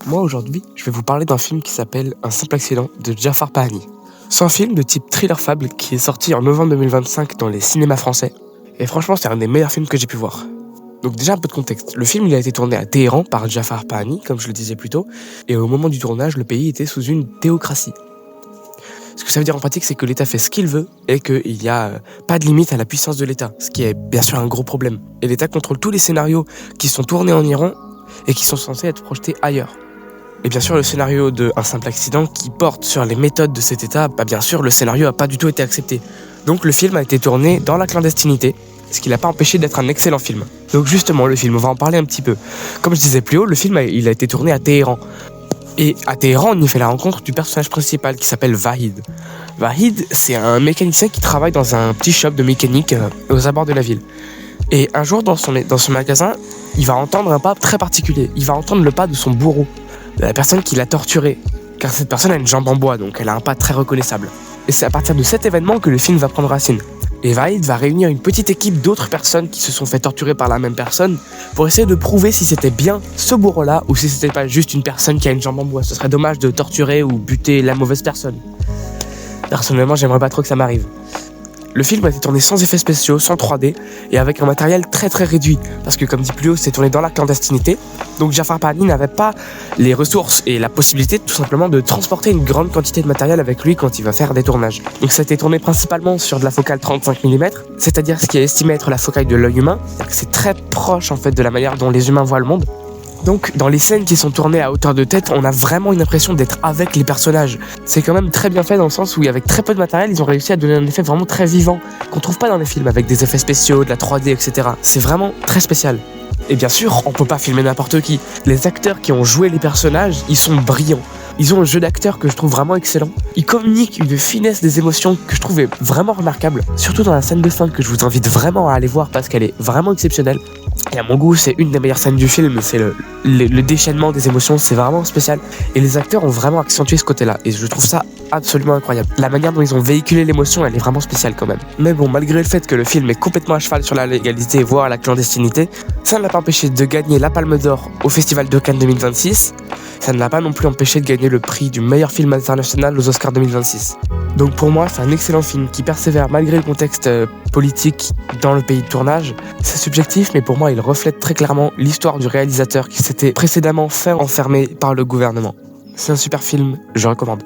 Moi aujourd'hui, je vais vous parler d'un film qui s'appelle Un simple accident de Jafar Pahani. C'est un film de type thriller fable qui est sorti en novembre 2025 dans les cinémas français. Et franchement, c'est un des meilleurs films que j'ai pu voir. Donc déjà un peu de contexte. Le film il a été tourné à Téhéran par Jafar Pahani, comme je le disais plus tôt. Et au moment du tournage, le pays était sous une théocratie. Ce que ça veut dire en pratique, c'est que l'État fait ce qu'il veut et qu'il n'y a pas de limite à la puissance de l'État. Ce qui est bien sûr un gros problème. Et l'État contrôle tous les scénarios qui sont tournés en Iran et qui sont censés être projetés ailleurs. Et bien sûr, le scénario de Un simple accident qui porte sur les méthodes de cet État, bien sûr, le scénario n'a pas du tout été accepté. Donc le film a été tourné dans la clandestinité, ce qui l'a pas empêché d'être un excellent film. Donc justement, le film, on va en parler un petit peu. Comme je disais plus haut, le film il a été tourné à Téhéran. Et à Téhéran, on y fait la rencontre du personnage principal qui s'appelle Vahid. Vahid, c'est un mécanicien qui travaille dans un petit shop de mécanique aux abords de la ville. Et un jour, dans son magasin, il va entendre un pas très particulier. Il va entendre le pas de son bourreau, de la personne qui l'a torturé, car cette personne a une jambe en bois, donc elle a un pas très reconnaissable. Et c'est à partir de cet événement que le film va prendre racine. Et Vahid va réunir une petite équipe d'autres personnes qui se sont fait torturer par la même personne pour essayer de prouver si c'était bien ce bourreau-là ou si c'était pas juste une personne qui a une jambe en bois. Ce serait dommage de torturer ou buter la mauvaise personne. Personnellement, j'aimerais pas trop que ça m'arrive. Le film a été tourné sans effets spéciaux, sans 3D et avec un matériel très très réduit parce que comme dit plus haut, c'est tourné dans la clandestinité. Donc Jafar Pahani n'avait pas les ressources et la possibilité tout simplement de transporter une grande quantité de matériel avec lui quand il va faire des tournages. Donc ça a été tourné principalement sur de la focale 35 mm, c'est-à-dire ce qui est estimé être la focale de l'œil humain. C'est très proche en fait de la manière dont les humains voient le monde. Donc dans les scènes qui sont tournées à hauteur de tête, on a vraiment une impression d'être avec les personnages. C'est quand même très bien fait dans le sens où avec très peu de matériel, ils ont réussi à donner un effet vraiment très vivant qu'on trouve pas dans les films avec des effets spéciaux, de la 3D, etc. C'est vraiment très spécial. Et bien sûr, on peut pas filmer n'importe qui. Les acteurs qui ont joué les personnages, ils sont brillants. Ils ont un jeu d'acteur que je trouve vraiment excellent. Ils communiquent une finesse des émotions que je trouvais vraiment remarquable. Surtout dans la scène de fin que je vous invite vraiment à aller voir parce qu'elle est vraiment exceptionnelle. Et à mon goût, c'est une des meilleures scènes du film. C'est le déchaînement des émotions, c'est vraiment spécial. Et les acteurs ont vraiment accentué ce côté-là. Et je trouve ça absolument incroyable. La manière dont ils ont véhiculé l'émotion, elle est vraiment spéciale quand même. Mais bon, malgré le fait que le film est complètement à cheval sur la légalité, voire la clandestinité, ça ne l'a pas empêché de gagner la Palme d'Or au Festival de Cannes 2026. Ça ne l'a pas non plus empêché de gagner le prix du meilleur film international aux Oscars 2026. Donc pour moi, c'est un excellent film qui persévère malgré le contexte politique dans le pays de tournage. C'est subjectif, mais pour moi, il reflète très clairement l'histoire du réalisateur qui s'était précédemment fait enfermer par le gouvernement. C'est un super film, je recommande.